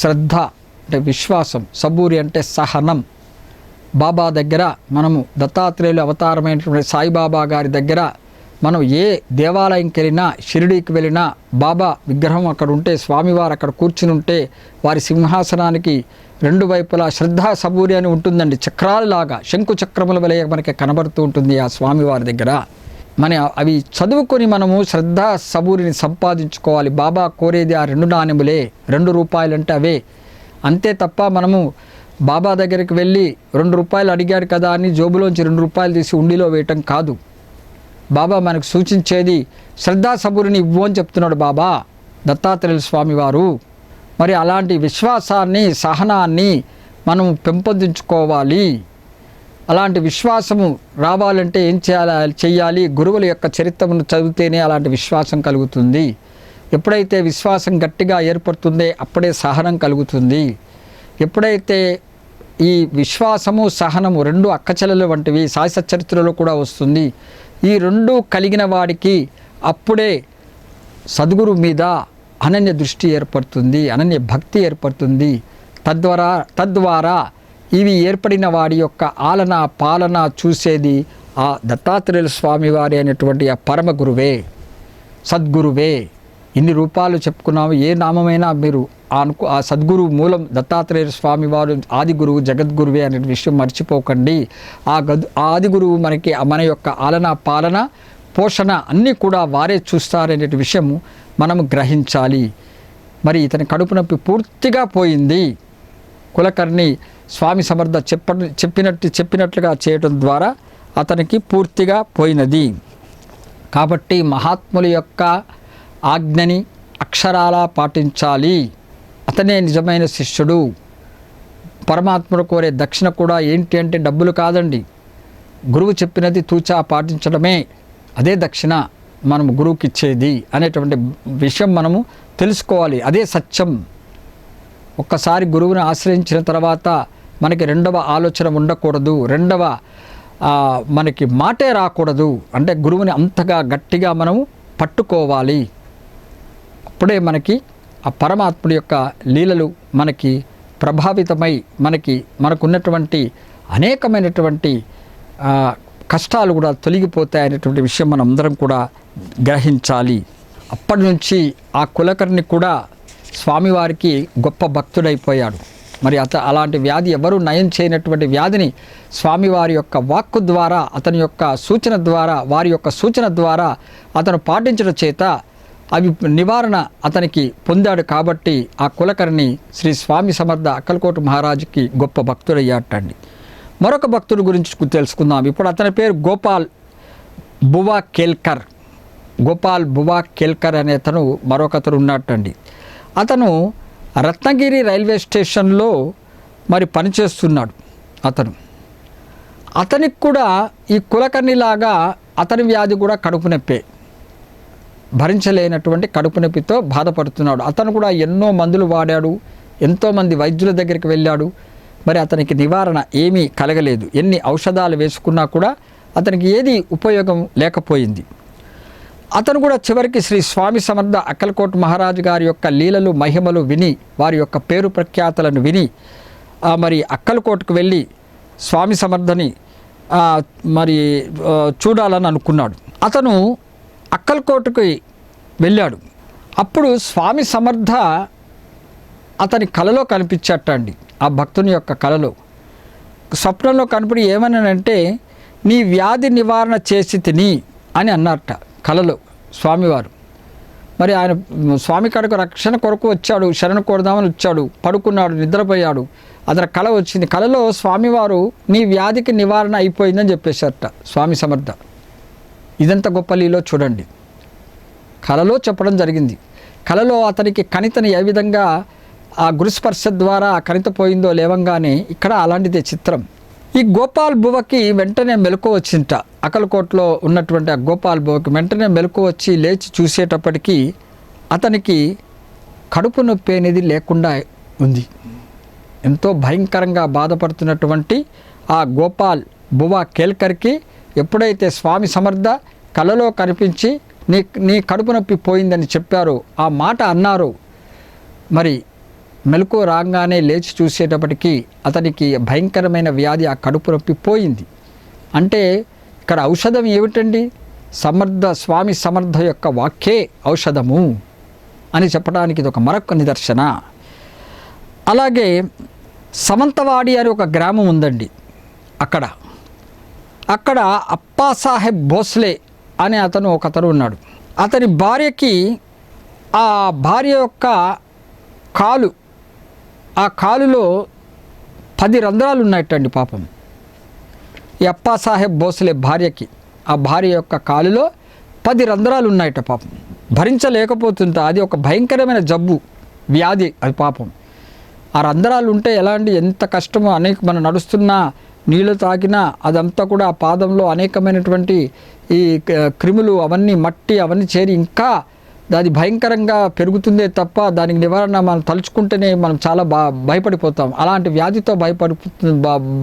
శ్రద్ధ అంటే విశ్వాసం, సబూరి అంటే సహనం. బాబా దగ్గర మనము దత్తాత్రేయులు అవతారమైనటువంటి సాయిబాబా గారి దగ్గర మనం ఏ దేవాలయంకి వెళ్ళినా, షిరిడీకి వెళ్ళినా బాబా విగ్రహం అక్కడ ఉంటే, స్వామివారు అక్కడ కూర్చుని ఉంటే వారి సింహాసనానికి రెండు వైపులా శ్రద్ధా సబూరి అని ఉంటుందండి. చక్రాలలాగా శంకు చక్రముల వలె మనకి కనబడుతూ ఉంటుంది ఆ స్వామివారి దగ్గర. అవి చదువుకొని మనము శ్రద్ధా సబూరిని సంపాదించుకోవాలి. బాబా కోరేది ఆ 2 నాణెములే, 2 రూపాయలంటే అవే. అంతే తప్ప మనము బాబా దగ్గరికి వెళ్ళి 2 రూపాయలు అడిగాడు కదా అని జోబులోంచి 2 రూపాయలు తీసి ఉండిలో వేయటం కాదు. బాబా మనకు సూచించేది శ్రద్ధా సబూరిని ఇవ్వు అని చెప్తున్నాడు బాబా దత్తాత్రేయుల స్వామివారు. మరి అలాంటి విశ్వాసాన్ని, సహనాన్ని మనం పెంపొందించుకోవాలి. అలాంటి విశ్వాసము రావాలంటే ఏం చేయాలి? గురువుల యొక్క చరిత్రను చదివితేనే అలాంటి విశ్వాసం కలుగుతుంది. ఎప్పుడైతే విశ్వాసం గట్టిగా ఏర్పడుతుందో అప్పుడే సహనం కలుగుతుంది. ఎప్పుడైతే ఈ విశ్వాసము, సహనము 2 అక్కచెల్లెలు వంటివి సాయి సచ్చరిత్రలో కూడా వస్తుంది. ఈ 2 కలిగిన వాడికి అప్పుడే సద్గురు మీద అనన్య దృష్టి ఏర్పడుతుంది, అనన్య భక్తి ఏర్పడుతుంది. తద్వారా ఇవి ఏర్పడిన వాడి యొక్క ఆలన పాలన చూసేది ఆ దత్తాత్రేయుల స్వామివారి అయినటువంటి ఆ పరమ గురువే, సద్గురువే. ఇన్ని రూపాలు చెప్పుకున్నాము, ఏ నామమైనా మీరు ఆ సద్గురు మూలం దత్తాత్రేయ స్వామి వారు ఆది గురువు, జగద్గురువే అనే విషయం మర్చిపోకండి. ఆ ఆది గురువు మన యొక్క ఆలన పాలన పోషణ అన్నీ కూడా వారే చూస్తారనే విషయము మనము గ్రహించాలి. మరి ఇతని కడుపు నొప్పి పూర్తిగా పోయింది. కులకర్ణి స్వామి సమర్థ చెప్పినట్లుగా చేయడం ద్వారా అతనికి పూర్తిగా పోయినది. కాబట్టి మహాత్ముల యొక్క ఆజ్ఞని అక్షరాలా పాటించాలి. అతనే నిజమైన శిష్యుడు. పరమాత్ముడు కోరే దక్షిణ కూడా ఏంటి అంటే డబ్బులు కాదండి, గురువు చెప్పినది తూచా పాటించడమే. అదే దక్షిణ మనము గురువుకి ఇచ్చేది అనేటువంటి విషయం మనము తెలుసుకోవాలి. అదే సత్యం. ఒక్కసారి గురువుని ఆశ్రయించిన తర్వాత మనకి రెండవ ఆలోచన ఉండకూడదు, రెండవ మనకి మాటే రాకూడదు. అంటే గురువుని అంతగా గట్టిగా మనము పట్టుకోవాలి. అప్పుడే మనకి ఆ పరమాత్ముడి యొక్క లీలలు మనకి ప్రభావితమై మనకున్నటువంటి అనేకమైనటువంటి కష్టాలు కూడా తొలగిపోతాయి అనేటువంటి విషయం మనం అందరం కూడా గ్రహించాలి. అప్పటి నుంచి ఆ కులకర్ణి కూడా స్వామివారికి గొప్ప భక్తుడైపోయాడు. మరి అలాంటి వ్యాధి ఎవరు నయం చేయనటువంటి వ్యాధిని స్వామివారి యొక్క వాక్కు ద్వారా, అతని యొక్క సూచన ద్వారా, వారి యొక్క సూచన ద్వారా అతను పాటించడం చేత అవి నివారణ అతనికి పొందాడు. కాబట్టి ఆ కులకర్ణి శ్రీ స్వామి సమర్థ అక్కలకోట మహారాజుకి గొప్ప భక్తుడయ్యాటండి. మరొక భక్తుడి గురించి తెలుసుకుందాం. ఇప్పుడు అతని పేరు గోపాల్ బువా కేల్కర్. గోపాల్ బువా కేల్కర్ అనే అతను మరొకతను ఉన్నట్టండి. అతను రత్నగిరి రైల్వే స్టేషన్లో మరి పనిచేస్తున్నాడు. అతనికి కూడా ఈ కులకర్ణిలాగా అతని వ్యాధి కూడా కడుపు నొప్పే, భరించలేనటువంటి కడుపు నొప్పితో బాధపడుతున్నాడు. అతను కూడా ఎన్నో మందులు వాడాడు, ఎంతోమంది వైద్యుల దగ్గరికి వెళ్ళాడు. మరి అతనికి నివారణ ఏమీ కలగలేదు. ఎన్ని ఔషధాలు వేసుకున్నా కూడా అతనికి ఏది ఉపయోగం లేకపోయింది. అతను కూడా చివరికి శ్రీ స్వామి సమర్థ అక్కలకోట మహారాజు గారి యొక్క లీలలు మహిమలు విని, వారి యొక్క పేరు ప్రఖ్యాతలను విని మరి అక్కలకోటకు వెళ్ళి స్వామి సమర్థని మరి చూడాలని అనుకున్నాడు. అతను అక్కలకోటకి వెళ్ళాడు. అప్పుడు స్వామి సమర్థ అతని కలలో కనిపించటండి. ఆ భక్తుని యొక్క కలలో, స్వప్నంలో కనపడి ఏమన్నానంటే, నీ వ్యాధి నివారణ చేసి తిని అని అన్నారట కలలో స్వామివారు. మరి ఆయన స్వామి కడకు రక్షణ కొరకు వచ్చాడు, శరణ కోరదామని వచ్చాడు, పడుకున్నాడు, నిద్రపోయాడు. అతని కళ వచ్చింది. కళలో స్వామివారు నీ వ్యాధికి నివారణ అయిపోయిందని చెప్పేశారట స్వామి సమర్థ. ఇదంత గొప్ప లీలో చూడండి. కళలో చెప్పడం జరిగింది. కళలో అతనికి కణితని ఏ విధంగా ఆ గురుస్పర్శ ద్వారా కణిత పోయిందో లేవంగానే ఇక్కడ అలాంటిదే చిత్రం. ఈ గోపాల్ బువకి వెంటనే మెలకు వచ్చింట. అక్కలకోటలో ఉన్నటువంటి ఆ గోపాల్ బువకి వెంటనే మెలకు వచ్చి లేచి చూసేటప్పటికీ అతనికి కడుపు నొప్పి అనేది లేకుండా ఉంది. ఎంతో భయంకరంగా బాధపడుతున్నటువంటి ఆ గోపాల్ బువా కేల్కర్కి ఎప్పుడైతే స్వామి సమర్థ కలలో కనిపించి నీ కడుపు నొప్పి పోయిందని చెప్పారో, ఆ మాట అన్నారు, మరి మెలకు రాగానే లేచి చూసేటప్పటికీ అతనికి భయంకరమైన వ్యాధి, ఆ కడుపు నొప్పి పోయింది. అంటే ఇక్కడ ఔషధం ఏమిటండి? స్వామి సమర్థ యొక్క వాక్యే ఔషధము అని చెప్పడానికి ఇది ఒక మరొక నిదర్శన. అలాగే సమంతవాడి అని ఒక గ్రామం ఉందండి. అక్కడ అప్పాసాహెబ్ భోస్లే అనే ఒకతను ఉన్నాడు. అతని భార్యకి ఆ భార్య యొక్క ఆ కాలులో 10 రంధ్రాలు ఉన్నాయటండి పాపం. ఈ అప్పాసాహెబ్ భోస్లే భార్యకి, ఆ భార్య యొక్క కాలులో 10 రంధ్రాలు ఉన్నాయట పాపం. భరించలేకపోతుంట. అది ఒక భయంకరమైన జబ్బు, వ్యాధి అది పాపం. ఆ రంధ్రాలు ఉంటే ఎంత కష్టమో, మనం నడుస్తున్నా నీళ్ళు తాగినా అదంతా కూడా ఆ పాదంలో అనేకమైనటువంటి ఈ క్రిములు అవన్నీ మట్టి అవన్నీ చేరి ఇంకా అది భయంకరంగా పెరుగుతుందే తప్ప దానికి నివారణ మనం తలుచుకుంటేనే మనం చాలా భయపడిపోతాం. అలాంటి వ్యాధితో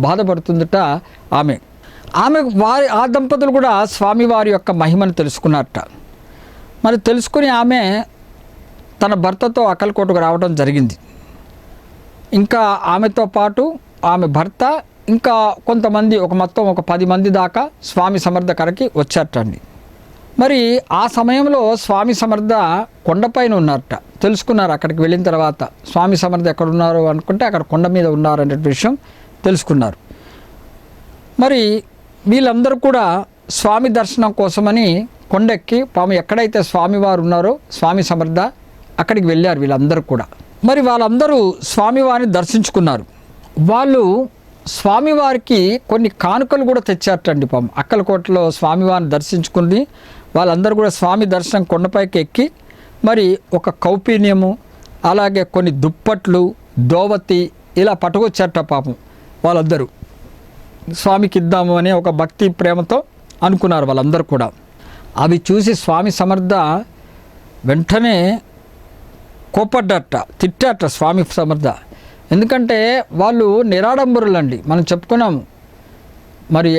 బాధపడుతుందట ఆమె. ఆ దంపతులు కూడా స్వామివారి యొక్క మహిమను తెలుసుకున్నారట. మరి తెలుసుకుని ఆమె తన భర్తతో అక్కలకోటకు రావడం జరిగింది. ఇంకా ఆమెతో పాటు ఆమె భర్త ఇంకా కొంతమంది మొత్తం ఒక 10 మంది దాకా స్వామి సమర్థ కరకి వచ్చారటండి. మరి ఆ సమయంలో స్వామి సమర్థ కొండపైన ఉన్నారట. తెలుసుకున్నారు అక్కడికి వెళ్ళిన తర్వాత స్వామి సమర్థ ఎక్కడున్నారు అనుకుంటే అక్కడ కొండ మీద ఉన్నారు అనే విషయం తెలుసుకున్నారు. మరి వీళ్ళందరూ కూడా స్వామి దర్శనం కోసమని కొండెక్కి ఎక్కడైతే స్వామివారు ఉన్నారో స్వామి సమర్థ అక్కడికి వెళ్ళారు వీళ్ళందరూ కూడా. మరి వాళ్ళందరూ స్వామివారిని దర్శించుకున్నారు. వాళ్ళు స్వామివారికి కొన్ని కానుకలు కూడా తెచ్చారటండి అక్కలకోటలో స్వామివారిని దర్శించుకుని వాళ్ళందరూ కూడా స్వామి దర్శనం కొండపైకి ఎక్కి మరి ఒక కౌపీన్యము, అలాగే కొన్ని దుప్పట్లు, దోవతి ఇలా పట్టుకొచ్చారట వాళ్ళందరూ. స్వామికి ఇద్దాము అనే ఒక భక్తి ప్రేమతో అనుకున్నారు వాళ్ళందరూ కూడా. అవి చూసి స్వామి సమర్థ వెంటనే కోపడ్డట, తిట్టారట స్వామి సమర్థ. ఎందుకంటే వాళ్ళు నిరాడంబరులండి, మనం చెప్పుకున్నాము. మరి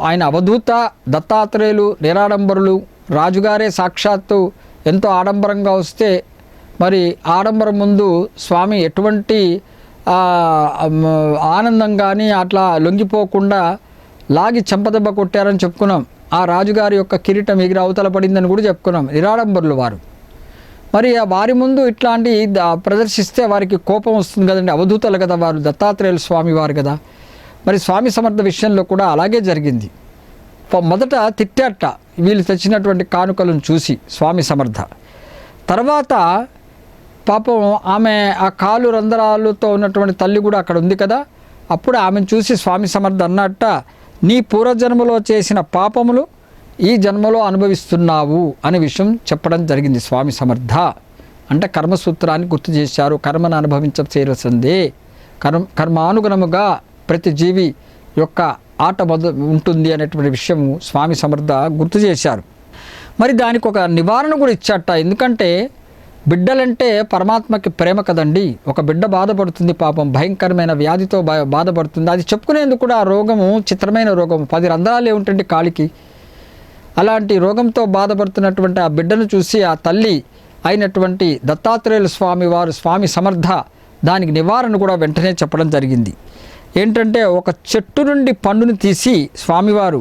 ఆయన అవధూత దత్తాత్రేయులు నిరాడంబరులు. రాజుగారే సాక్షాత్తు ఎంతో ఆడంబరంగా వస్తే మరి ఆడంబరం ముందు స్వామి ఎటువంటి ఆనందం కానీ అట్లా లొంగిపోకుండా లాగి చెంపదెబ్బ కొట్టారని చెప్పుకున్నాం. ఆ రాజుగారి యొక్క కిరీటం ఎగిరి అవతల పడిందని కూడా చెప్పుకున్నాం. నిరాడంబరులు వారు. మరి వారి ముందు ఇట్లాంటి ప్రదర్శిస్తే వారికి కోపం వస్తుంది కదండి. అవధూతలు కదా వారు, దత్తాత్రేయులు స్వామి వారు కదా. మరి స్వామి సమర్థ విషయంలో కూడా అలాగే జరిగింది. మొదట తిట్టాట వీళ్ళు తెచ్చినటువంటి కానుకలను చూసి స్వామి సమర్థ. తర్వాత పాపం ఆమె ఆ కాలు రంధ్రాలతో ఉన్నటువంటి తల్లి కూడా అక్కడ ఉంది కదా. అప్పుడు ఆమెను చూసి స్వామి సమర్థ అన్నట్ట, నీ పూర్వజన్మలో చేసిన పాపములు ఈ జన్మలో అనుభవిస్తున్నావు అనే విషయం చెప్పడం జరిగింది స్వామి సమర్థ. అంటే కర్మసూత్రాన్ని గుర్తు చేశారు. కర్మను అనుభవించవలసిందే, కర్మానుగుణముగా ప్రతి జీవి యొక్క ఆట ఉంటుంది అనేటువంటి విషయము స్వామి సమర్థ గుర్తు చేశారు. మరి దానికి ఒక నివారణ కూడా ఇచ్చాట. ఎందుకంటే బిడ్డలంటే పరమాత్మకి ప్రేమ కదండి. ఒక బిడ్డ బాధపడుతుంది పాపం, భయంకరమైన వ్యాధితో బాధపడుతుంది. అది చెప్పుకునేందుకు కూడా ఆ రోగము చిత్రమైన రోగము, 10 రంధ్రాలు ఏమిటండి కాలికి. అలాంటి రోగంతో బాధపడుతున్నటువంటి ఆ బిడ్డను చూసి ఆ తల్లి అయినటువంటి దత్తాత్రేయుల స్వామి వారు స్వామి సమర్థ దానికి నివారణ కూడా వెంటనే చెప్పడం జరిగింది. ఏంటంటే ఒక చెట్టు నుండి పండును తీసి స్వామివారు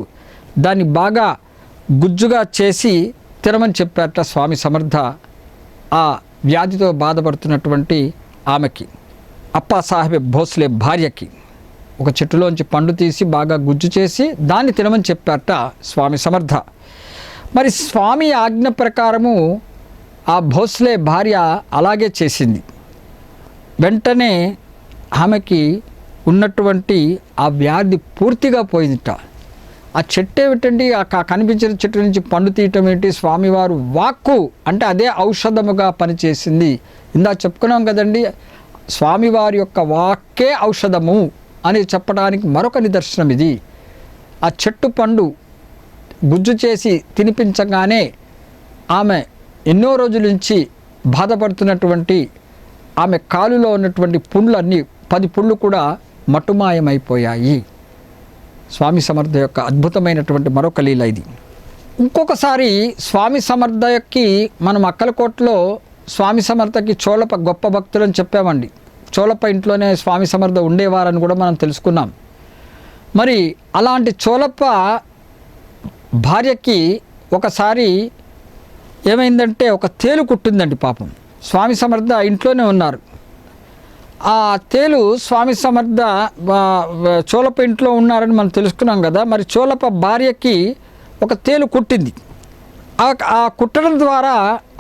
దాన్ని బాగా గుజ్జుగా చేసి తినమని చెప్పారట స్వామి సమర్థ ఆ వ్యాధితో బాధపడుతున్నటువంటి ఆమెకి, అప్పాసాహెబ్ భోస్లే భార్యకి. ఒక చెట్టులోంచి పండు తీసి బాగా గుజ్జు చేసి దాన్ని తినమని చెప్పారట స్వామి సమర్థ. మరి స్వామి ఆజ్ఞ ప్రకారము ఆ భోస్లే భార్య అలాగే చేసింది. వెంటనే ఆమెకి ఉన్నటువంటి ఆ వ్యాధి పూర్తిగా పోయిందిట. ఆ చెట్టు ఏమిటండి, ఆ కనిపించిన చెట్టు నుంచి పండు తీయటం ఏంటి? స్వామివారు వాక్కు అంటే అదే ఔషధముగా పనిచేసింది. ఇందా చెప్పుకున్నాం కదండి, స్వామివారి యొక్క వాక్కే ఔషధము అని చెప్పడానికి మరొక నిదర్శనం ఇది. ఆ చెట్టు పండు గుజ్జు చేసి తినిపించగానే ఆమె ఎన్నో రోజుల నుంచి బాధపడుతున్నటువంటి ఆమె కాలులో ఉన్నటువంటి పుండ్లన్నీ 10 పుండ్లు కూడా మటుమాయమైపోయాయి. స్వామి సమర్థ యొక్క అద్భుతమైనటువంటి మరొక లీల ఇది. ఇంకొకసారి స్వామి సమర్థకి మనం అక్కలకోటలో స్వామి సమర్థకి చోళప్ప గొప్ప భక్తులని చెప్పామండి. చోళప్ప ఇంట్లోనే స్వామి సమర్థ ఉండేవారని కూడా మనం తెలుసుకున్నాం. మరి అలాంటి చోళప్ప భార్యకి ఒకసారి ఏమైందంటే ఒక తేలు కుట్టిందండి. పాపం స్వామి సమర్థ ఇంట్లోనే ఉన్నారు. ఆ తేలు స్వామి సమర్థ చోళప్ప ఇంట్లో ఉన్నారని మనం తెలుసుకున్నాం కదా. మరి చోళప్ప భార్యకి ఒక తేలు కుట్టింది. ఆ కుట్టడం ద్వారా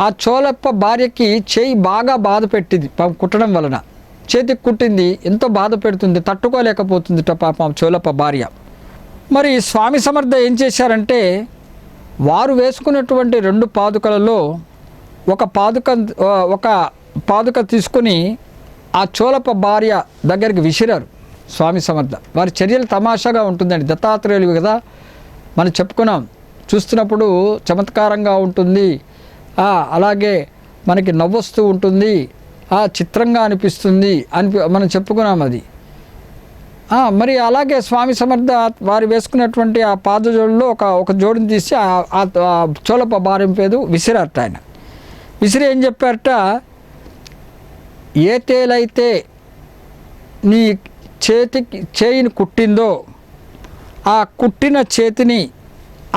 ఆ చోళప్ప భార్యకి చేయి బాగా బాధ పెట్టింది. పాపం కుట్టడం వలన చేతికి కుట్టింది, ఎంతో బాధ పెడుతుంది, తట్టుకోలేకపోతుంది పాపం చోళప్ప భార్య. మరి స్వామి సమర్థ ఏం చేశారంటే వారు వేసుకున్నటువంటి 2 పాదుకలలో ఒక పాదుక తీసుకుని ఆ చోళప్ప భార్య దగ్గరికి విసిరారు స్వామి సమర్థ. వారి చర్యలు తమాషాగా ఉంటుందండి. దత్తాత్రేయులు కదా మనం చెప్పుకున్నాం, చూస్తున్నప్పుడు చమత్కారంగా ఉంటుంది, అలాగే మనకి నవ్వొస్తూ ఉంటుంది, చిత్రంగా అనిపిస్తుంది మనం చెప్పుకున్నాం అది. మరి అలాగే స్వామి సమర్థ వారు వేసుకున్నటువంటి ఆ పాదజోడులో ఒక జోడుని తీసి ఆ చోళప్ప భార్య పేరు విసిరారట. ఆయన విసిరి ఏం చెప్పారట, ఏ తేలైతే నీ చేయిని కుట్టిందో ఆ కుట్టిన చేతిని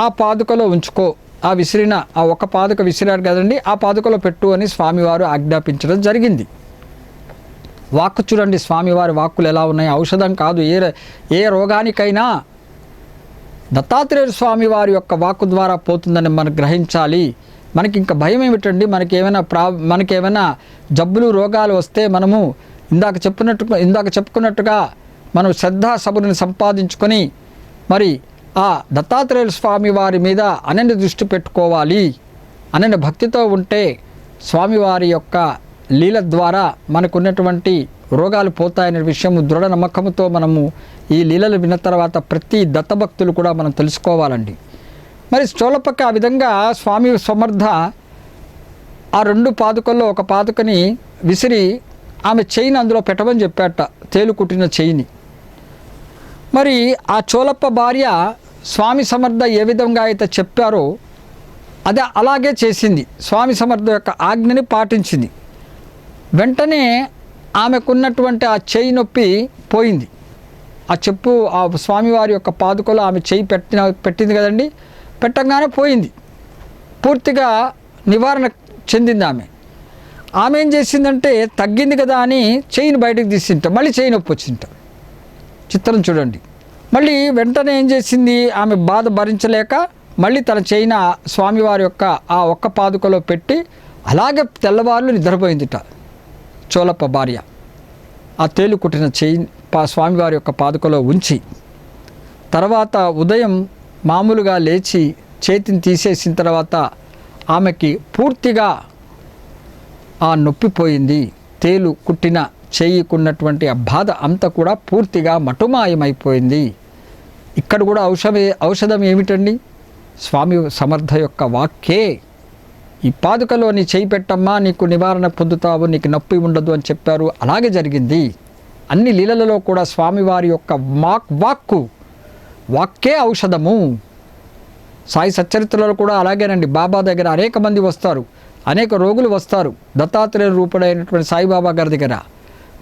ఆ పాదుకలో ఉంచుకో, ఆ విసిరిన ఆ ఒక పాదుక విసిరారు కదండి, ఆ పాదుకలో పెట్టు అని స్వామివారు ఆజ్ఞాపించడం జరిగింది. వాక్కు చూడండి, స్వామివారి వాక్కులు ఎలా ఉన్నాయి. ఔషధం కాదు, ఏ రోగానికైనా దత్తాత్రేయ స్వామి వారి యొక్క వాక్కు ద్వారా పోతుందని మనం గ్రహించాలి. మనకి ఇంకా భయం ఏమిటండి, మనకేమైనా జబ్బులు రోగాలు వస్తే మనము ఇందాక చెప్పుకున్నట్టుగా మనం శ్రద్ధాసబుని సంపాదించుకొని మరి ఆ దత్తాత్రేయ స్వామి వారి మీద అనన్య దృష్టి పెట్టుకోవాలి. అనన్య భక్తితో ఉంటే స్వామివారి యొక్క లీల ద్వారా మనకున్నటువంటి రోగాలు పోతాయనే విషయం దృఢ నమ్మకంతో మనము ఈ లీలలు విన్న తర్వాత ప్రతి దత్తభక్తులు కూడా మనం తెలుసుకోవాలండి. మరి చోళప్పకి ఆ విధంగా స్వామి సమర్థ ఆ 2 పాదుకల్లో ఒక పాదుకని విసిరి ఆమె చెయ్యిని అందులో పెట్టమని చెప్పాట, తేలు కుట్టిన చెయ్యిని. మరి ఆ చోళప్ప భార్య స్వామి సమర్థ ఏ విధంగా అయితే చెప్పారో అలాగే చేసింది. స్వామి సమర్థ యొక్క ఆజ్ఞని పాటించింది. వెంటనే ఆమెకున్నటువంటి ఆ చెయ్యి నొప్పి పోయింది. ఆ స్వామివారి యొక్క పాదుకలో ఆమె చెయ్యి పెట్టింది కదండి, పెట్టగానే పోయింది, పూర్తిగా నివారణ చెందింది. ఆమె ఏం చేసిందంటే తగ్గింది కదా అని చెయ్యిని బయటకు తీసింట, మళ్ళీ చెయ్యి నొప్పి వచ్చింట. చిత్రం చూడండి. మళ్ళీ వెంటనే ఏం చేసింది, ఆమె బాధ భరించలేక మళ్ళీ తన చెయ్యిన స్వామివారి యొక్క ఆ ఒక్క పాదుకలో పెట్టి అలాగే తెల్లవారులు నిద్రపోయిందిట చోళప్ప భార్య. ఆ తేలు కుట్టిన చెయ్యి స్వామివారి యొక్క పాదుకలో ఉంచి తర్వాత ఉదయం మామూలుగా లేచి చేతిని తీసేసిన తర్వాత ఆమెకి పూర్తిగా ఆ నొప్పి పోయింది. తేలు కుట్టిన చెయ్యికున్నటువంటి ఆ బాధ అంతా కూడా పూర్తిగా మటుమాయమైపోయింది. ఇక్కడ కూడా ఔషధం ఏమిటండి, స్వామి సమర్థ యొక్క వాక్యే. ఈ పాదుకలో నీ చేయి పెట్టమ్మా, నీకు నివారణ పొందుతావు, నీకు నొప్పి ఉండదు అని చెప్పారు. అలాగే జరిగింది. అన్ని లీలలలో కూడా స్వామివారి యొక్క వాక్కే ఔషధము. సాయి సచ్చరిత్రలో కూడా అలాగేనండి. బాబా దగ్గర అనేక మంది వస్తారు, అనేక రోగులు వస్తారు దత్తాత్రేయ రూపుడైనటువంటి సాయిబాబా గారి దగ్గర.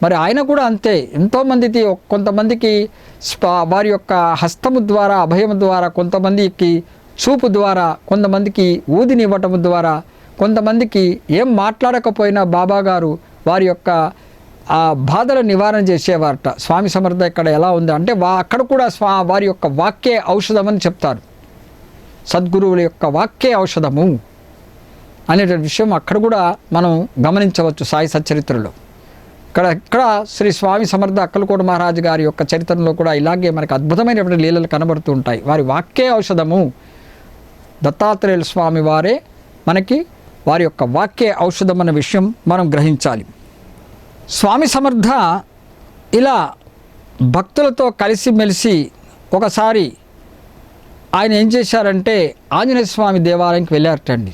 మరి ఆయన కూడా అంతే, ఎంతోమందికి కొంతమందికి వారి యొక్క హస్తము ద్వారా అభయము ద్వారా, కొంతమందికి చూపు ద్వారా, కొంతమందికి ఊదినివ్వటము ద్వారా, కొంతమందికి ఏం మాట్లాడకపోయినా బాబా గారు వారి యొక్క ఆ బాధల నివారణ చేసేవారట. స్వామి సమర్థ ఇక్కడ ఎలా ఉంది అంటే అక్కడ కూడా వారి యొక్క వాక్యే ఔషధం అని చెప్తారు. సద్గురువుల యొక్క వాక్యే ఔషధము అనేటువంటి విషయం అక్కడ కూడా మనం గమనించవచ్చు సాయి సచ్చరిత్రలో. ఇక్కడ శ్రీ స్వామి సమర్థ అక్కలకోట మహారాజు గారి యొక్క చరిత్రలో కూడా ఇలాగే మనకు అద్భుతమైనటువంటి లీలలు కనబడుతూ ఉంటాయి. వారి వాక్యే ఔషధము. దత్తాత్రేయుల స్వామి వారే మనకి వారి యొక్క వాక్యే ఔషధం అనే విషయం మనం గ్రహించాలి. స్వామి సమర్థ ఇలా భక్తులతో కలిసిమెలిసి ఒకసారి ఆయన ఏం చేశారంటే ఆంజనేయ స్వామి దేవాలయంకి వెళ్ళారటండి.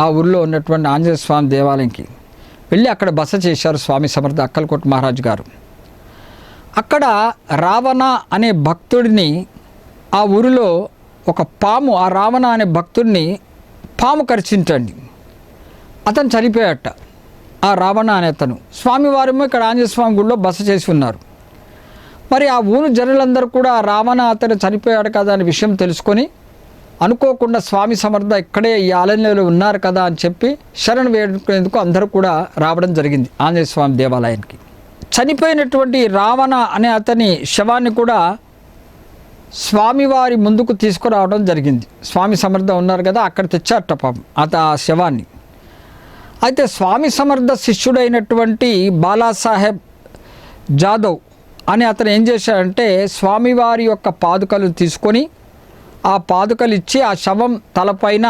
ఆ ఊరిలో ఉన్నటువంటి ఆంజనేయ స్వామి దేవాలయంకి వెళ్ళి అక్కడ బస చేశారు స్వామి సమర్థ అక్కలకోట మహారాజు గారు. అక్కడ రావణ అనే భక్తుడిని, ఆ ఊరిలో ఒక పాము, ఆ రావణ అనే భక్తుడిని పాము కరిచింటండి. అతను చనిపోయాట, ఆ రావణ అనే అతను. స్వామివారేమో ఇక్కడ ఆంజనేయ స్వామి గుడిలో బస చేసి ఉన్నారు. మరి ఆ ఊరు జనులందరూ కూడా రావణ అతను చనిపోయాడు కదా అనే విషయం తెలుసుకొని అనుకోకుండా స్వామి సమర్థ ఇక్కడే ఈ ఆలయంలో ఉన్నారు కదా అని చెప్పి శరణు వేడుకునేందుకు అందరూ కూడా రావడం జరిగింది ఆంజనేయ స్వామి దేవాలయానికి. చనిపోయినటువంటి రావణ అనే అతని శవాన్ని కూడా స్వామివారి ముందుకు తీసుకురావడం జరిగింది. స్వామి సమర్థ ఉన్నారు కదా, అక్కడ తెచ్చారట పాపం ఆ శవాన్ని. అయితే స్వామి సమర్థ శిష్యుడైనటువంటి బాలాసాహెబ్ జాదవ్ అని అతను ఏం చేశాడంటే స్వామివారి యొక్క పాదుకలు తీసుకొని ఆ పాదుకలు ఇచ్చి ఆ శవం తలపైన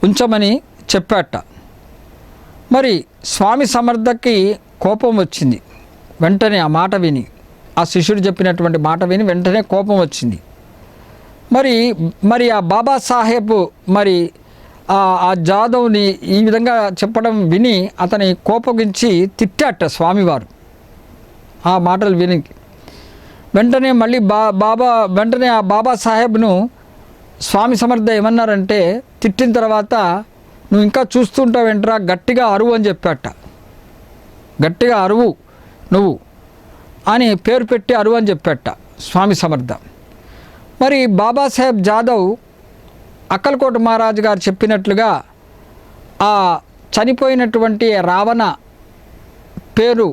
ఉంచమని చెప్పాట. మరి స్వామి సమర్థకి కోపం వచ్చింది. వెంటనే ఆ మాట విని, ఆ శిష్యుడు చెప్పినటువంటి మాట విని వెంటనే కోపం వచ్చింది. మరి ఆ బాబాసాహెబ్ మరి ఆ జాదవ్ని ఈ విధంగా చెప్పడం విని అతని కోపగించి తిట్టాట స్వామివారు. ఆ మాటలు విని వెంటనే మళ్ళీ వెంటనే ఆ బాబాసాహెబ్ను స్వామి సమర్థ ఏమన్నారంటే, తిట్టిన తర్వాత నువ్వు ఇంకా చూస్తుంటావేంట్రా, గట్టిగా అరువు అని చెప్పాట. గట్టిగా అరువు నువ్వు అని పేరు పెట్టి అరువు అని చెప్పాట స్వామి సమర్థ. మరి బాబాసాహెబ్ జాదవ్ అక్కలకోట మహారాజు గారు చెప్పినట్లుగా ఆ చనిపోయినటువంటి రావణ పేరు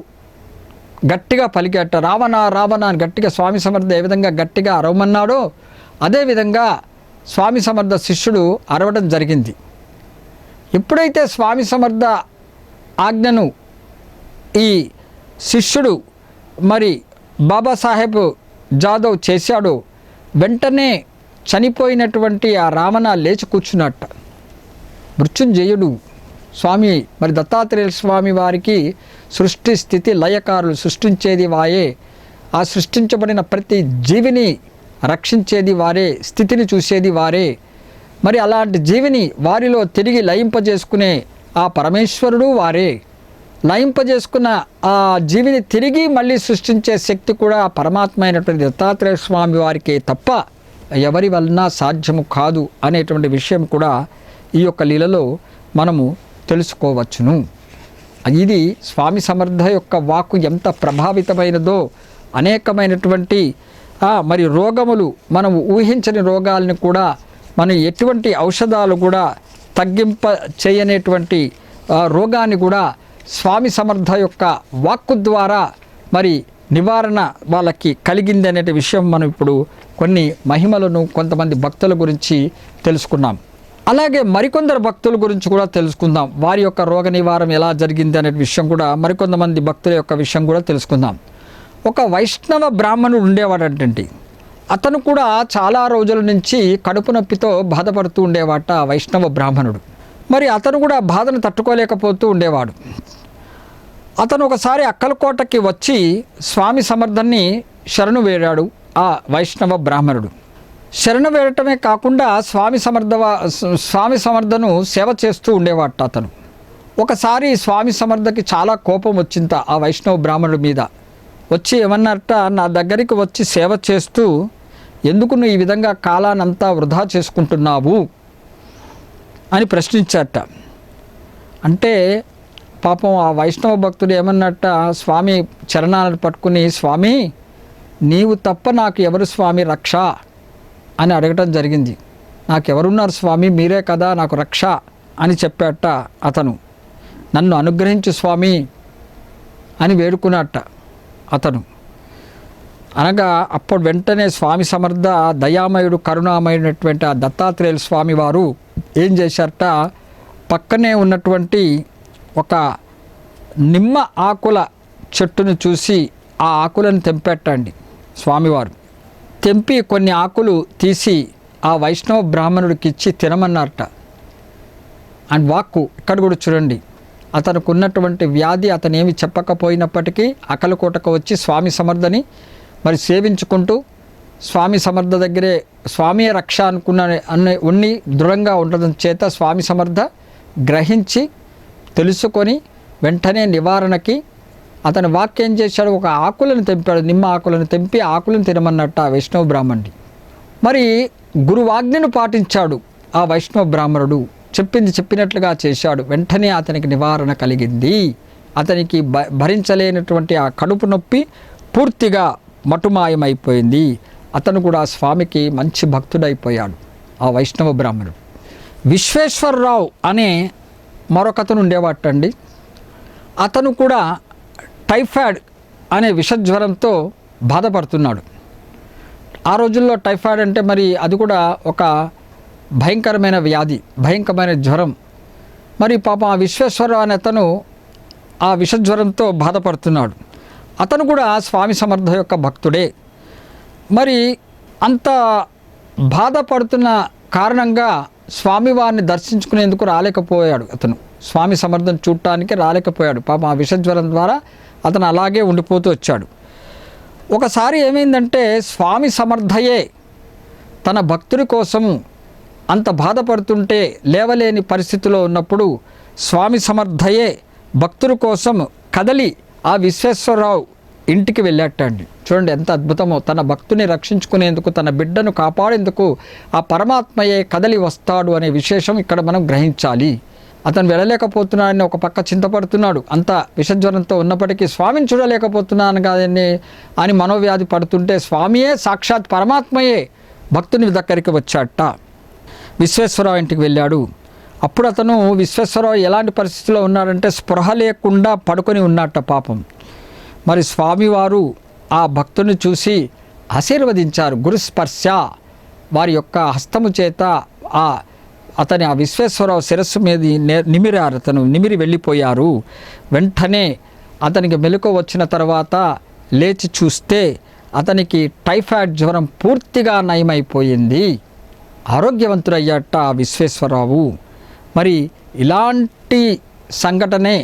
గట్టిగా పలికేట. రావణ రావణ అని గట్టిగా స్వామి సమర్థ ఏ విధంగా గట్టిగా అరవమన్నాడో అదేవిధంగా స్వామి సమర్థ శిష్యుడు అరవడం జరిగింది. ఎప్పుడైతే స్వామి సమర్థ ఆజ్ఞను ఈ శిష్యుడు మరి బాబాసాహెబ్ జాదవ్ చేశాడో వెంటనే చనిపోయినటువంటి ఆ రావణ లేచి కూర్చున్నట్ట. మృత్యుంజయుడు స్వామి మరి దత్తాత్రేయ స్వామి వారికి సృష్టి స్థితి లయకారులు, సృష్టించేది వారే, ఆ సృష్టించబడిన ప్రతి జీవిని రక్షించేది వారే, స్థితిని చూసేది వారే. మరి అలాంటి జీవిని వారిలో తిరిగి లయింపజేసుకునే ఆ పరమేశ్వరుడు వారే. లయింపజేసుకున్న ఆ జీవిని తిరిగి మళ్ళీ సృష్టించే శక్తి కూడా పరమాత్మ అయినటువంటి దత్తాత్రేయ స్వామి వారికి తప్ప ఎవరి వలన సాధ్యము కాదు అనేటువంటి విషయం కూడా ఈ యొక్క లీలలో మనము తెలుసుకోవచ్చును. ఇది స్వామి సమర్థ యొక్క వాక్కు ఎంత ప్రభావితమైనదో, అనేకమైనటువంటి మరి రోగములు, మనం ఊహించని రోగాలను కూడా మనం ఎటువంటి ఔషధాలు కూడా తగ్గింప చేయనేటువంటి రోగాన్ని కూడా స్వామి సమర్థ యొక్క వాక్కు ద్వారా మరి నివారణ వాళ్ళకి కలిగింది అనే విషయం మనం ఇప్పుడు కొన్ని మహిమలను, కొంతమంది భక్తుల గురించి తెలుసుకున్నాం. అలాగే మరికొందరు భక్తుల గురించి కూడా తెలుసుకుందాం. వారి యొక్క రోగ నివారణ ఎలా జరిగింది అనే విషయం కూడా, మరికొంతమంది భక్తుల యొక్క విషయం కూడా తెలుసుకుందాం. ఒక వైష్ణవ బ్రాహ్మణుడు ఉండేవాడంటండి. అతను కూడా చాలా రోజుల నుంచి కడుపు నొప్పితో బాధపడుతూ ఉండేవాట వైష్ణవ బ్రాహ్మణుడు. మరి అతను కూడా బాధను తట్టుకోలేకపోతూ ఉండేవాడు. అతను ఒకసారి అక్కలకోటకి వచ్చి స్వామి సమర్థన్ని శరణు వేడాడు. ఆ వైష్ణవ బ్రాహ్మణుడు శరణు వేడటమే కాకుండా స్వామి సమర్థను సేవ చేస్తూ ఉండేవాట అతను. ఒకసారి స్వామి సమర్థకి చాలా కోపం వచ్చింత ఆ వైష్ణవ బ్రాహ్మణుడి మీద. వచ్చి ఏమన్నారట, నా దగ్గరికి వచ్చి సేవ చేస్తూ ఎందుకు నువ్వు ఈ విధంగా కాలానంతా వృధా చేసుకుంటున్నావు అని ప్రశ్నించారట. అంటే పాపం ఆ వైష్ణవ భక్తుడు ఏమన్నట్ట, స్వామి చరణాలను పట్టుకుని, స్వామి నీవు తప్ప నాకు ఎవరు స్వామి రక్ష అని అడగటం జరిగింది. నాకెవరున్నారు స్వామి, మీరే కదా నాకు రక్ష అని చెప్పాట అతను. నన్ను అనుగ్రహించు స్వామి అని వేడుకున్నట్ట అతను. అనగా అప్పుడు వెంటనే స్వామి సమర్థ దయామయుడు, కరుణామయుడైనటువంటి ఆ దత్తాత్రేయుల స్వామి వారు ఏం చేశారట, పక్కనే ఉన్నటువంటి ఒక నిమ్మ ఆకుల చెట్టును చూసి ఆ ఆకులను తెంపెట్టండి స్వామివారు. తెంపి కొన్ని ఆకులు తీసి ఆ వైష్ణవ బ్రాహ్మణుడికి ఇచ్చి తినమన్నారట. అండ్ వాక్కు ఇక్కడ కూడా చూడండి, అతనికి ఉన్నటువంటి వ్యాధి అతను ఏమి చెప్పకపోయినప్పటికీ అక్కలకోటకు వచ్చి స్వామి సమర్థని మరి సేవించుకుంటూ స్వామి సమర్థ దగ్గరే స్వామియే రక్ష ఉన్ని దృఢంగా ఉండడం చేత స్వామి సమర్థ గ్రహించి తెలుసుకొని వెంటనే నివారణకి అతని వాక్యం చేశాడు. ఒక ఆకులను తెంపాడు, నిమ్మ ఆకులను తెంపి ఆకులను తినమన్నట్టు ఆ వైష్ణవ బ్రాహ్మణుడి. మరి గురువాజ్ఞను పాటించాడు ఆ వైష్ణవ బ్రాహ్మణుడు. చెప్పింది చెప్పినట్లుగా చేశాడు. వెంటనే అతనికి నివారణ కలిగింది. అతనికి భరించలేనటువంటి ఆ కడుపు నొప్పి పూర్తిగా మటుమాయమైపోయింది. అతను కూడా స్వామికి మంచి భక్తుడైపోయాడు, ఆ వైష్ణవ బ్రాహ్మణుడు. విశ్వేశ్వరరావు అనే మరొకతను ఉండేవాటండి. అతను కూడా టైఫాయిడ్ అనే విషజ్వరంతో బాధపడుతున్నాడు. ఆ రోజుల్లో టైఫాయిడ్ అంటే మరి అది కూడా ఒక భయంకరమైన వ్యాధి, భయంకరమైన జ్వరం. మరి పాపం ఆ విశ్వేశ్వరరావు అనే అతను ఆ విషజ్వరంతో బాధపడుతున్నాడు. అతను కూడా స్వామి సమర్థ యొక్క భక్తుడే. మరి అంత బాధపడుతున్న కారణంగా స్వామివారిని దర్శించుకునేందుకు రాలేకపోయాడు. అతను స్వామి సమర్థను చూడటానికి రాలేకపోయాడు. పాపం ఆ విషజ్వరం ద్వారా అతను అలాగే ఉండిపోతూ వచ్చాడు. ఒకసారి ఏమైందంటే స్వామి సమర్థయే తన భక్తుడి కోసం అంత బాధపడుతుంటే లేవలేని పరిస్థితిలో ఉన్నప్పుడు స్వామి సమర్థయే భక్తుడి కోసం కదలి ఆ విశ్వేశ్వరరావు ఇంటికి వెళ్ళాటండి. చూడండి ఎంత అద్భుతమో. తన భక్తుని రక్షించుకునేందుకు, తన బిడ్డను కాపాడేందుకు ఆ పరమాత్మయే కదలి వస్తాడు అనే విశేషం ఇక్కడ మనం గ్రహించాలి. అతను వెళ్ళలేకపోతున్నాడని ఒక పక్క చింతపడుతున్నాడు. అంత విషజ్వరంతో ఉన్నప్పటికీ స్వామిని చూడలేకపోతున్నాను కాదని అని మనోవ్యాధి పడుతుంటే స్వామియే సాక్షాత్ పరమాత్మయే భక్తుని దగ్గరికి వచ్చాట. విశ్వేశ్వరరావు ఇంటికి వెళ్ళాడు. అప్పుడు అతను విశ్వేశ్వరరావు ఎలాంటి పరిస్థితిలో ఉన్నాడంటే స్పృహ లేకుండా పడుకొని ఉన్నట్ట పాపం. మరి స్వామివారు ఆ భక్తుని చూసి ఆశీర్వదించారు. గురుస్పర్శ వారి యొక్క హస్తము చేత అతని ఆ విశ్వేశ్వరరావు శిరస్సు మీద నిమిరారు. అతను నిమిరి వెళ్ళిపోయారు. వెంటనే అతనికి మెలకువ వచ్చిన తర్వాత లేచి చూస్తే అతనికి టైఫాయిడ్ జ్వరం పూర్తిగా నయమైపోయింది. ఆరోగ్యవంతుడయ్యాట ఆ విశ్వేశ్వరరావు. మరి ఇలాంటి సంఘటనే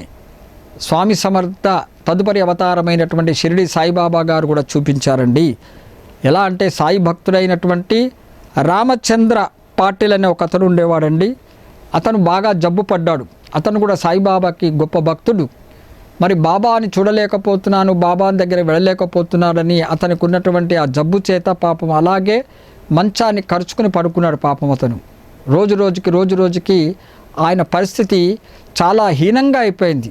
స్వామి సమర్థ తదుపరి అవతారమైనటువంటి షిరిడి సాయిబాబా గారు కూడా చూపించారండి. ఎలా అంటే సాయి భక్తుడైనటువంటి రామచంద్ర పాటిల్ అనే ఒక అతను ఉండేవాడండి. అతను బాగా జబ్బు పడ్డాడు. అతను కూడా సాయిబాబాకి గొప్ప భక్తుడు. మరి బాబాని చూడలేకపోతున్నాను, బాబాని దగ్గర వెళ్ళలేకపోతున్నాడని అతనికి ఉన్నటువంటి ఆ జబ్బు చేత పాపం అలాగే మంచాన్ని ఖర్చుకుని పడుకున్నాడు పాపం. అతను రోజు రోజుకి ఆయన పరిస్థితి చాలా హీనంగా అయిపోయింది.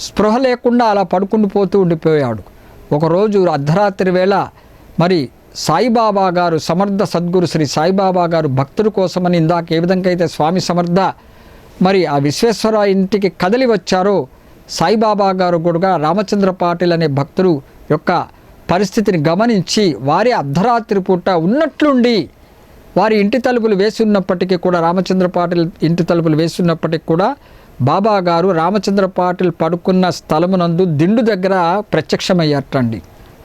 స్పృహ లేకుండా అలా పడుకుండిపోతూ ఉండిపోయాడు. ఒకరోజు అర్ధరాత్రి వేళ మరి సాయిబాబా గారు, సమర్థ సద్గురు శ్రీ సాయిబాబా గారు భక్తుల కోసమని ఇందాక ఏ విధంగా అయితే స్వామి సమర్థ మరి ఆ విశ్వేశ్వర ఇంటికి కదిలి వచ్చారో సాయిబాబా గారు కూడా రామచంద్ర పాటిల్ అనే భక్తుడు యొక్క పరిస్థితిని గమనించి వారి అర్ధరాత్రి పూట ఉన్నట్లుండి వారి ఇంటి తలుపులు వేసి ఉన్నప్పటికీ కూడా, రామచంద్ర పాటిల్ ఇంటి తలుపులు వేసి ఉన్నప్పటికీ కూడా బాబా గారు రామచంద్ర పాటిల్ పడుకున్న స్థలమునందు దిండు దగ్గర ప్రత్యక్షమయ్యారటండి.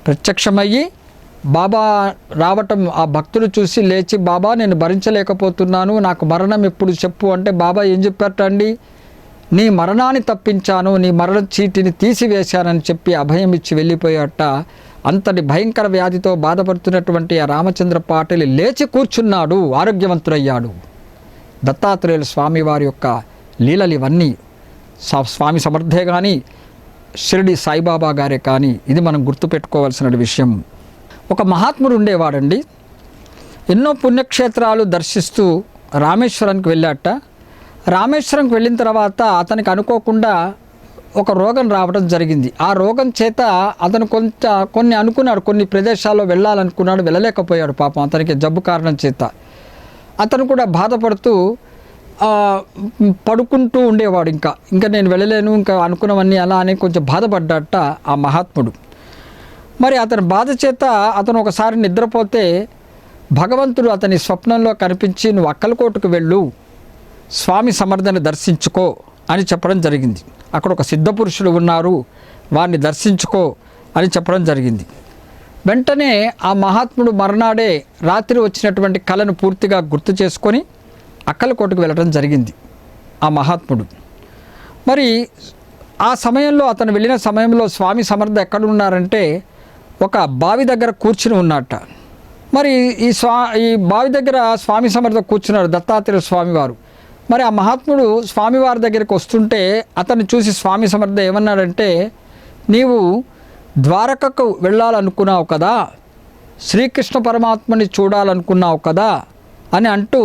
ప్రత్యక్షమయ్యి బాబా రావటం ఆ భక్తుడు చూసి లేచి, బాబా నేను భరించలేకపోతున్నాను, నాకు మరణం ఎప్పుడు చెప్పు అంటే బాబా ఏం చెప్పారటండి, నీ మరణాన్ని తప్పించాను, నీ మరణ చీటిని తీసివేశానని చెప్పి అభయం ఇచ్చి వెళ్ళిపోయాట. అంతటి భయంకర వ్యాధితో బాధపడుతున్నటువంటి ఆ రామచంద్ర పాటిల్ లేచి కూర్చున్నాడు, ఆరోగ్యవంతుడయ్యాడు. దత్తాత్రేయులు స్వామివారి యొక్క లీలలు ఇవన్నీ స్వామి సమర్థే కానీ షిరిడి సాయిబాబా గారే కానీ, ఇది మనం గుర్తుపెట్టుకోవాల్సిన విషయం. ఒక మహాత్ముడు ఉండేవాడండి. ఎన్నో పుణ్యక్షేత్రాలు దర్శిస్తూ రామేశ్వరానికి వెళ్ళాట. రామేశ్వరంకి వెళ్ళిన తర్వాత అతనికి అనుకోకుండా ఒక రోగం రావడం జరిగింది. ఆ రోగం చేత అతను కొన్ని అనుకున్నాడు, కొన్ని ప్రదేశాల్లో వెళ్ళాలనుకున్నాడు, వెళ్ళలేకపోయాడు పాపం అతనికి జబ్బు కారణం చేత. అతను కూడా బాధపడుతూ పడుకుంటూ ఉండేవాడు. ఇంకా నేను వెళ్ళలేను, ఇంకా అనుకున్నవన్నీ అలా అని కొంచెం బాధపడ్డాట ఆ మహాత్ముడు. మరి అతని బాధ చేత అతను ఒకసారి నిద్రపోతే భగవంతుడు అతని స్వప్నంలో కనిపించి, నువ్వు అక్కలకోటకు వెళ్ళు, స్వామి సమర్థని దర్శించుకో అని చెప్పడం జరిగింది. అక్కడ ఒక సిద్ధపురుషుడు ఉన్నారు, వారిని దర్శించుకో అని చెప్పడం జరిగింది. వెంటనే ఆ మహాత్ముడు మర్నాడే రాత్రి వచ్చినటువంటి కళను పూర్తిగా గుర్తు చేసుకొని అక్కలకోటకు వెళ్ళడం జరిగింది ఆ మహాత్ముడు. మరి ఆ సమయంలో, అతను వెళ్ళిన సమయంలో స్వామి సమర్థ ఎక్కడున్నారంటే ఒక బావి దగ్గర కూర్చుని ఉన్నట్ట. మరి ఈ బావి దగ్గర స్వామి సమర్థ కూర్చున్నాడు, దత్తాత్రేయ స్వామివారు. మరి ఆ మహాత్ముడు స్వామివారి దగ్గరికి వస్తుంటే అతన్ని చూసి స్వామి సమర్థ ఏమన్నాడంటే, నీవు ద్వారకకు వెళ్ళాలనుకున్నావు కదా, శ్రీకృష్ణ పరమాత్మని చూడాలనుకున్నావు కదా అని అంటూ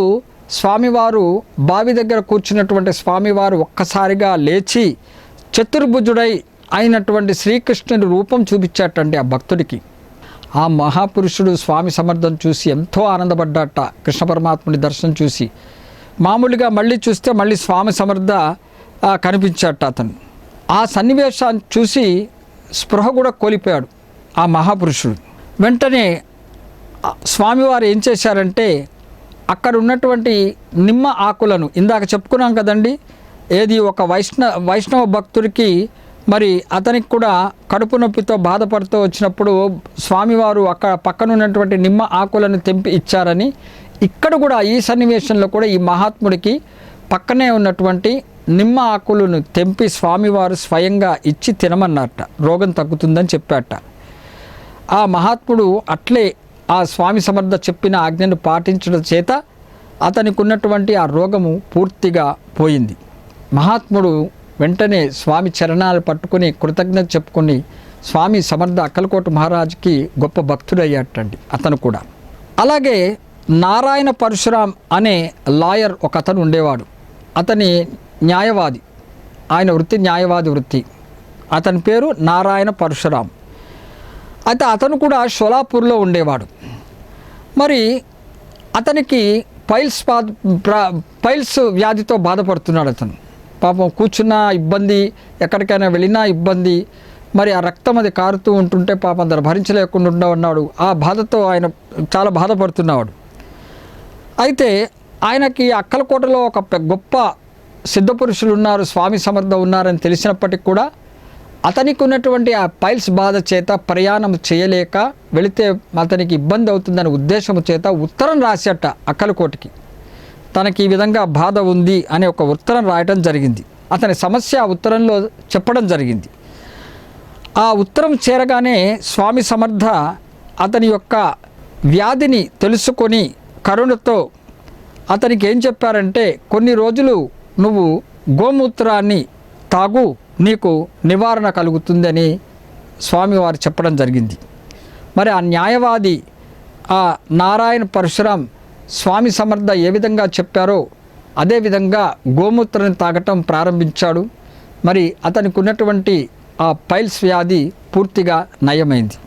స్వామివారు బావి దగ్గర కూర్చున్నటువంటి స్వామివారు ఒక్కసారిగా లేచి చతుర్భుజుడై అయినటువంటి శ్రీకృష్ణుడి రూపం చూపించాటండి ఆ భక్తుడికి. ఆ మహాపురుషుడు స్వామి సమర్థం చూసి ఎంతో ఆనందపడ్డాట. కృష్ణ పరమాత్ముడి దర్శనం చూసి మామూలుగా మళ్ళీ చూస్తే మళ్ళీ స్వామి సమర్థ కనిపించాట అతను. ఆ సన్నివేశాన్ని చూసి స్పృహ కూడా కోల్పోయాడు ఆ మహాపురుషుడు. వెంటనే స్వామివారు ఏం చేశారంటే అక్కడ ఉన్నటువంటి నిమ్మ ఆకులను ఇందాక చెప్పుకున్నాం కదండి, ఏది ఒక వైష్ణవ భక్తుడికి మరి అతనికి కూడా కడుపు నొప్పితో బాధపడుతూ వచ్చినప్పుడు స్వామివారు అక్కడ పక్కన ఉన్నటువంటి నిమ్మ ఆకులను తెంపి ఇచ్చారని, ఇక్కడ కూడా ఈ సన్నివేశంలో కూడా ఈ మహాత్ముడికి పక్కనే ఉన్నటువంటి నిమ్మ ఆకులను తెంపి స్వామివారు స్వయంగా ఇచ్చి తినమన్నట్ట, రోగం తగ్గుతుందని చెప్పాట. ఆ మహాత్ముడు అట్లే ఆ స్వామి సమర్థ చెప్పిన ఆజ్ఞను పాటించడం చేత అతనికి ఉన్నటువంటి ఆ రోగము పూర్తిగా పోయింది. మహాత్ముడు వెంటనే స్వామి చరణాలు పట్టుకుని కృతజ్ఞత చెప్పుకొని స్వామి సమర్థ అక్కలకోట మహారాజుకి గొప్ప భక్తుడయ్యాటండి అతను కూడా. అలాగే నారాయణ పరశురాం అనే లాయర్ ఒక అతను ఉండేవాడు. అతని న్యాయవాది, ఆయన వృత్తి న్యాయవాది వృత్తి. అతని పేరు నారాయణ పరశురాం. అయితే అతను కూడా షోలాపూర్లో ఉండేవాడు. మరి అతనికి పైల్స్ వ్యాధితో బాధపడుతున్నాడు అతను. పాపం కూర్చున్న ఇబ్బంది, ఎక్కడికైనా వెళ్ళినా ఇబ్బంది, మరి ఆ రక్తం అది కారుతూ ఉంటుంటే పాపం అందరు భరించలేకుండా ఉన్నాడు. ఆ బాధతో ఆయన చాలా బాధపడుతున్నాడు. అయితే ఆయనకి అక్కలకోటలో ఒక గొప్ప సిద్ధపురుషులు ఉన్నారు, స్వామి సమర్థ ఉన్నారని తెలిసినప్పటికీ కూడా అతనికి ఉన్నటువంటి ఆ పైల్స్ బాధ చేత ప్రయాణం చేయలేక వెళితే అతనికి ఇబ్బంది అవుతుందనే ఉద్దేశం చేత ఉత్తరం రాసేట అక్కలకోటకి. తనకి ఈ విధంగా బాధ ఉంది అనే ఒక ఉత్తరం రాయటం జరిగింది. అతని సమస్య ఆ ఉత్తరంలో చెప్పడం జరిగింది. ఆ ఉత్తరం చేరగానే స్వామి సమర్థ అతని యొక్క వ్యాధిని తెలుసుకొని కరుణతో అతనికి ఏం చెప్పారంటే, కొన్ని రోజులు నువ్వు గోమూత్రాన్ని తాగు, నీకు నివారణ కలుగుతుందని స్వామివారు చెప్పడం జరిగింది. మరి ఆ న్యాయవాది ఆ నారాయణ పరశురాం స్వామి సమర్థ ఏ విధంగా చెప్పారో అదేవిధంగా గోమూత్రాన్ని తాగటం ప్రారంభించాడు. మరి అతనికి ఉన్నటువంటి ఆ పైల్స్ వ్యాధి పూర్తిగా నయమైంది.